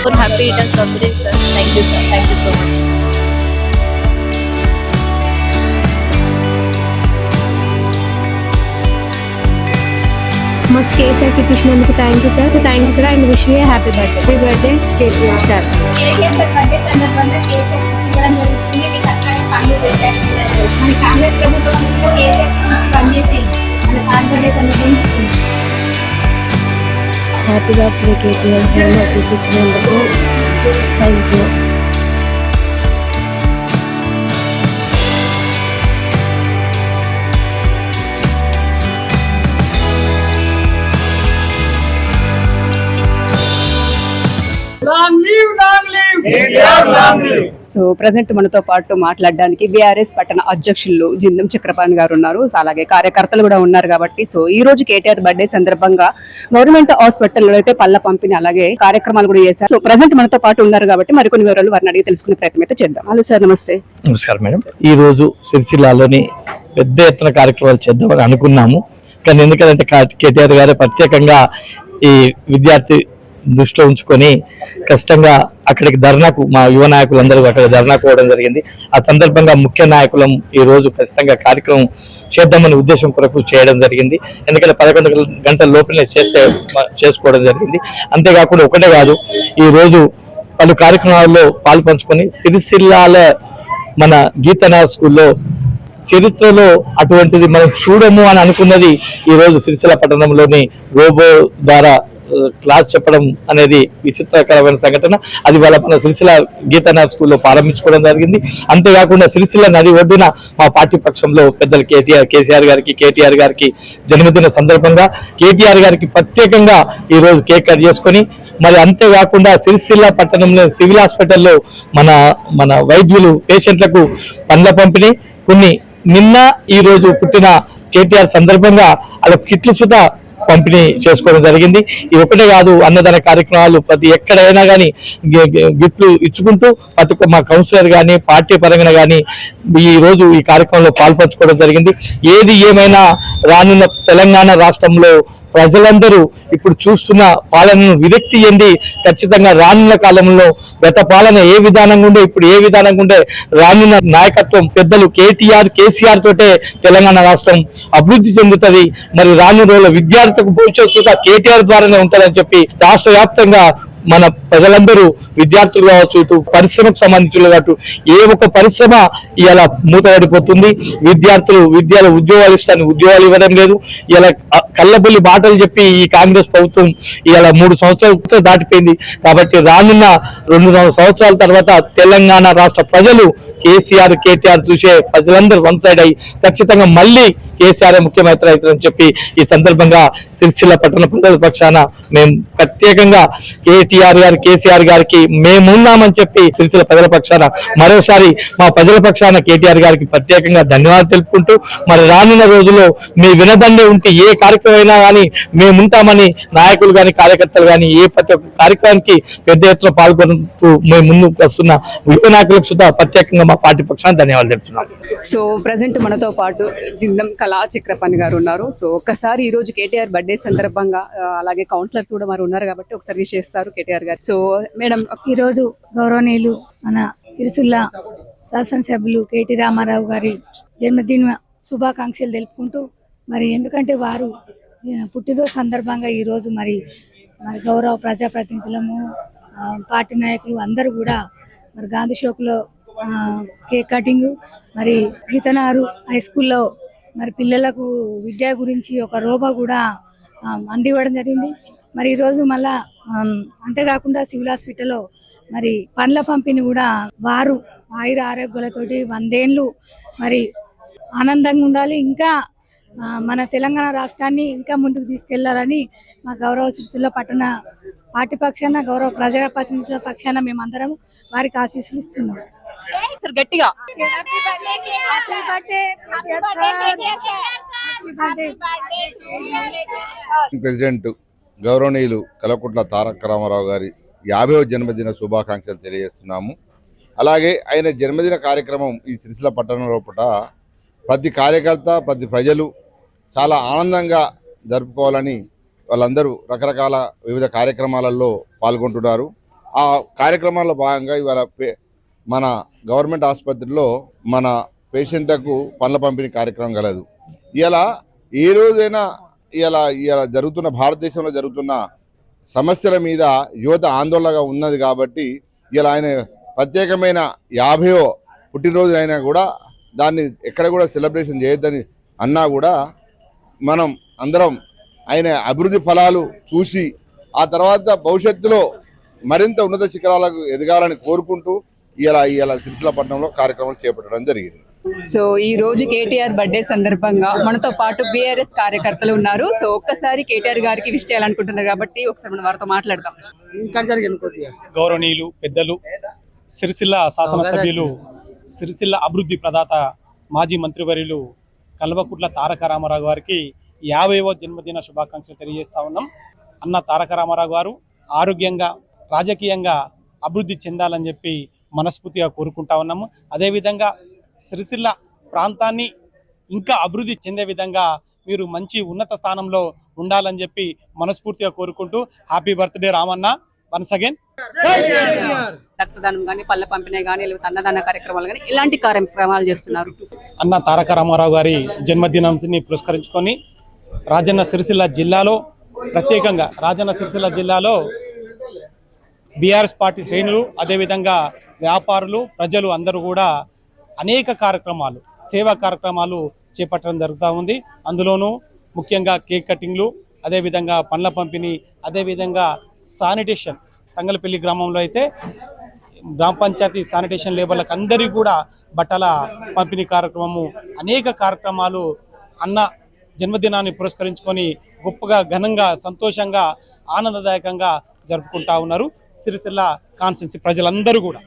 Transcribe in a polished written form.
For happy returns of the day, sir. Thank you, sir. Thank you so much. మాకు KCR kit ఇచ్చినందుకు thank you sir and wish you happy birthday KTR sir. KCR birthday సందర్భంగా కేసీఆర్ ఇవ్వడం జరుగుతుంది. మీకు అట్లానే పనులు పెట్టారు. మన కాంగ్రెస్ ప్రభుత్వం కేసీఆర్ పనిచేసి మన సార్ బర్త్డే సందర్భంగా హ్యాపీ బర్త్డే కేటీఆర్ సార్. మాకు గిఫ్ట్ ఇచ్చినందుకు థ్యాంక్ యూ. సో ప్రజెంట్ మనతో పాటు మాట్లాడడానికి బీఆర్ఎస్ పట్టణ అధ్యక్షులు జిందం చక్రపాణి గారు ఉన్నారు. సో అలాగే కార్యకర్తలు కూడా ఉన్నారు కాబట్టి సో ఈ రోజు కేటీఆర్ బర్త్డే సందర్భంగా గవర్నమెంట్ హాస్పిటల్లో అయితే పళ్ళ పంపిణీ అలాగే కార్యక్రమాలు కూడా చేశారు. సో ప్రజెంట్ మనతో పాటు ఉన్నారు కాబట్టి మరికొన్ని వివరాలు వారిని అడిగి తెలుసుకునే ప్రయత్నం అయితే చేద్దాం. హలో సార్, నమస్తే. నమస్కారం మేడం. ఈ రోజు సిరిసిల్లాలోని పెద్ద ఎత్తున కార్యక్రమాలు చేద్దామని అనుకున్నాము. కానీ ఎందుకంటే కేటీఆర్ గారు ప్రత్యేకంగా ఈ విద్యార్థి దృష్టిలో ఉంచుకొని ఖచ్చితంగా అక్కడికి ధర్నాకు మా యువ నాయకులందరూ అక్కడ ధర్నాకు పోవడం జరిగింది. ఆ సందర్భంగా ముఖ్య నాయకులం ఈ రోజు ఖచ్చితంగా కార్యక్రమం చేద్దామనే ఉద్దేశం కొరకు చేయడం జరిగింది. ఎందుకంటే 11 గంటల లోపలే చేసుకోవడం జరిగింది. అంతేకాకుండా ఒకటే కాదు, ఈ రోజు పలు కార్యక్రమాల్లో పాలు పంచుకొని సిరిసిల్లాల మన గీతనాథ్ స్కూల్లో చరిత్రలో అటువంటిది మనం చూడము అని అనుకున్నది ఈ రోజు సిరిసిల్ల పట్టణంలోని రోబో ద్వారా క్లాస్ చెప్పడం అనేది విచిత్రకరమైన సంఘటన. అది వాళ్ళ మన సిరిసిల్ల గీతానాథ్ స్కూల్లో ప్రారంభించుకోవడం జరిగింది. అంతేకాకుండా సిరిసిల్ల నది ఒడ్డున మా పార్టీ పక్షంలో పెద్దలు కేటీఆర్ గారికి జన్మదిన సందర్భంగా కేటీఆర్ గారికి ప్రత్యేకంగా ఈరోజు కేక్ కట్ చేసుకొని మరి అంతేకాకుండా సిరిసిల్ల పట్టణంలో సివిల్ హాస్పిటల్లో మన వైద్యులు పేషెంట్లకు పండ్ల పంపిణీ కొన్ని నిన్న ఈ రోజు పుట్టిన కేటీఆర్ సందర్భంగా అలా కిట్లు సుధా పంపిణీ చేసుకోవడం జరిగింది. ఇది ఒకటే కాదు, అన్నదాన కార్యక్రమాలు ప్రతి ఎక్కడైనా కానీ గిఫ్ట్లు ఇచ్చుకుంటూ ప్రతి ఒక్క మా కౌన్సిలర్ కానీ పార్టీ పరంగా కానీ ఈ రోజు ఈ కార్యక్రమంలో పాల్పంచుకోవడం జరిగింది. ఏది ఏమైనా రానున్న తెలంగాణ రాష్ట్రంలో ప్రజలందరూ ఇప్పుడు చూస్తున్న పాలనను విరక్తి చెంది ఖచ్చితంగా రానున్న కాలంలో గత పాలన ఏ విధానంగా ఉండే ఇప్పుడు ఏ విధానంగా ఉండే రానున్న నాయకత్వం పెద్దలు కేసీఆర్ తోటే తెలంగాణ రాష్ట్రం అభివృద్ధి చెందుతుంది. మరి రానున్న రోజుల విద్యార్థులకు భవిష్యత్తు కేటీఆర్ ద్వారానే ఉంటుందని చెప్పి రాష్ట్ర వ్యాప్తంగా మన ప్రజలందరూ విద్యార్థులు కావచ్చు, ఇటు పరిశ్రమకు సంబంధించిన కావచ్చు, ఏ ఒక్క పరిశ్రమ ఇలా మూతపడిపోతుంది. విద్యలో ఉద్యోగాలు ఇస్తాను, ఉద్యోగాలు ఇవ్వడం లేదు. ఇలా కళ్ళబుల్లి బాటలు చెప్పి ఈ కాంగ్రెస్ ప్రభుత్వం ఇలా 3 సంవత్సరాలు దాటిపోయింది. కాబట్టి రానున్న 2 సంవత్సరాల తర్వాత తెలంగాణ రాష్ట్ర ప్రజలు కేటీఆర్ చూసే ప్రజలందరూ వన్ సైడ్ అయ్యి ఖచ్చితంగా మళ్ళీ కేసీఆర్ ముఖ్యమంత్రి అవుతారని చెప్పి ఈ సందర్భంగా సిరిసిల్ల పట్టణ ప్రజల పక్షాన మేము ప్రత్యేకంగా కేసీఆర్ గారికి మేమున్నామని చెప్పి సిరిసిల్ల ప్రజల పక్షాన మరోసారి మా ప్రజల పక్షాన కేటీఆర్ గారికి ప్రత్యేకంగా ధన్యవాదాలు తెలుపుకుంటూ మరి రానున్న రోజుల్లో మీ వినదండే ఉంటే ఏ కార్యక్రమం అయినా కానీ మేముంటామని నాయకులు కానీ కార్యకర్తలు కానీ ప్రతి ఒక్క కార్యక్రమానికి పెద్ద ఎత్తున పాల్గొంటూ మేము ముందుకు వస్తున్న యువ నాయకులకు సుధా ప్రత్యేకంగా మా పార్టీ పక్షాన ధన్యవాదాలు తెలుపుతున్నాం. సో ప్రజెంట్ మనతో పాటు జిందం కళా చక్రపాణి గారు ఉన్నారు. సో ఒక్కసారి ఈ రోజు కేటీఆర్ బర్త్డే సందర్భంగా అలాగే కౌన్సిలర్స్ కూడా మరి ఉన్నారు కాబట్టి ఒకసారి విష్ చేస్తారు కేటీఆర్ గారు. సో మేడం, ఈ రోజు గౌరవనీయులు మన సిరిసిల్ల శాసనసభ్యులు కేటీ రామారావు గారి జన్మదిన శుభాకాంక్షలు తెలుపుకుంటూ మరి ఎందుకంటే వారు పుట్టినరోజు సందర్భంగా ఈరోజు మరి గౌరవ ప్రజాప్రతినిధులము పార్టీ నాయకులు అందరూ కూడా మరి గాంధీ చౌక్లో కేక్ కటింగ్ మరి గీతనారు హై స్కూల్లో మరి పిల్లలకు విద్య గురించి ఒక రోబో కూడా అందివ్వడం జరిగింది. మరి ఈరోజు మళ్ళా అంతేకాకుండా సివిల్ హాస్పిటల్లో మరి పండ్ల పంపిణీ కూడా వారు ఆయుర ఆరోగ్యాలతోటి 100 ఏళ్ళు మరి ఆనందంగా ఉండాలి, ఇంకా మన తెలంగాణ రాష్ట్రాన్ని ఇంకా ముందుకు తీసుకెళ్లాలని మా గౌరవ సిరిసిల్ల పట్టణ పార్టీ పక్షాన గౌరవ ప్రజాప్రతినిధుల పక్షాన మేమందరం వారికి ఆశీస్సులు ఇస్తున్నాం. సార్ గట్టిగా ప్రెసిడెంట్ గౌరవనీయులు కల్వకుంట్ల తారక రామారావు గారి 50వ జన్మదిన శుభాకాంక్షలు తెలియజేస్తున్నాము. అలాగే ఆయన జన్మదిన కార్యక్రమం ఈ సిరిసిల్ల పట్టణం లోపల ప్రతి కార్యకర్త ప్రతి ప్రజలు చాలా ఆనందంగా జరుపుకోవాలని వాళ్ళందరూ రకరకాల వివిధ కార్యక్రమాలలో పాల్గొంటున్నారు. ఆ కార్యక్రమాల్లో భాగంగా ఇవాళ మన గవర్నమెంట్ ఆసుపత్రిలో మన పేషెంట్లకు పండ్ల పంపిణీ కార్యక్రమం కలదు. ఇలా ఏ రోజైనా ఇలా జరుగుతున్న భారతదేశంలో జరుగుతున్న సమస్యల మీద యువత ఆందోళనగా ఉన్నది కాబట్టి ఇలా ఆయన ప్రత్యేకమైన 50వ పుట్టినరోజు అయినా కూడా దాన్ని ఎక్కడ కూడా సెలబ్రేషన్ చేయొద్దని అన్నా కూడా మనం అందరం ఆయన అభివృద్ధి ఫలాలు చూసి ఆ తర్వాత భవిష్యత్తులో మరింత ఉన్నత శిఖరాలకు ఎదగాలని కోరుకుంటూ ఇలా సిరిసిల్లపట్నంలో కార్యక్రమాలు చేపట్టడం జరిగింది. సో ఈ రోజు కేటీఆర్ బర్త్డే సందర్భంగా మనతో పాటు బీఆర్ఎస్ కార్యకర్తలు ఉన్నారు. సో ఒక్కసారి కేటీఆర్ గారికి విష్ చేయాలనుకుంటున్నారు కాబట్టి ఒకసారి మనం వారితో మాట్లాడదాం. గౌరవనీయులు పెద్దలు సిరిసిల్ల శాసనసభ్యులు సిరిసిల్ల అభివృద్ధి ప్రదాత మాజీ మంత్రివర్యులు కల్వకుంట్ల తారక రామారావు గారికి 50వ జన్మదిన శుభాకాంక్షలు తెలియజేస్తా ఉన్నాం. అన్న తారక రామారావు గారు ఆరోగ్యంగా రాజకీయంగా అభివృద్ధి చెందాలని చెప్పి మనస్ఫూర్తిగా కోరుకుంటా ఉన్నాము. అదేవిధంగా సిరిసిల్ల ప్రాంతాన్ని ఇంకా అభివృద్ధి చెందే విధంగా మీరు మంచి ఉన్నత స్థానంలో ఉండాలని చెప్పి మనస్ఫూర్తిగా కోరుకుంటూ happy birthday Ramanna once again. రక్తదానం కానీ పళ్ళ పంపిణీ కానీ లేకపోతే అన్నదాన కార్యక్రమాలు కానీ ఇలాంటి కార్యక్రమాలు చేస్తున్నారు. అన్న తారక రామారావు గారి జన్మదినాన్ని పురస్కరించుకొని రాజన్న సిరిసిల్ల జిల్లాలో ప్రత్యేకంగా రాజన్న సిరిసిల్ల జిల్లాలో బీఆర్ఎస్ పార్టీ శ్రేణులు అదేవిధంగా వ్యాపారులు ప్రజలు అందరూ కూడా అనేక కార్యక్రమాలు సేవా కార్యక్రమాలు చేపట్టడం జరుగుతూ ఉంది. అందులోనూ ముఖ్యంగా కేక్ కటింగ్లు, అదేవిధంగా పండ్ల పంపిణీ, అదేవిధంగా శానిటేషన్. తంగలపల్లి గ్రామంలో అయితే గ్రామ పంచాయతీ శానిటేషన్ లేబర్లకు అందరికీ కూడా బట్టల పంపిణీ కార్యక్రమము, అనేక కార్యక్రమాలు అన్న జన్మదినాన్ని పురస్కరించుకొని గొప్పగా ఘనంగా సంతోషంగా ఆనందదాయకంగా జరుపుకుంటా ఉన్నారు సిరిసిల్ల కాన్స్టిట్యున్సీ ప్రజలందరూ కూడా.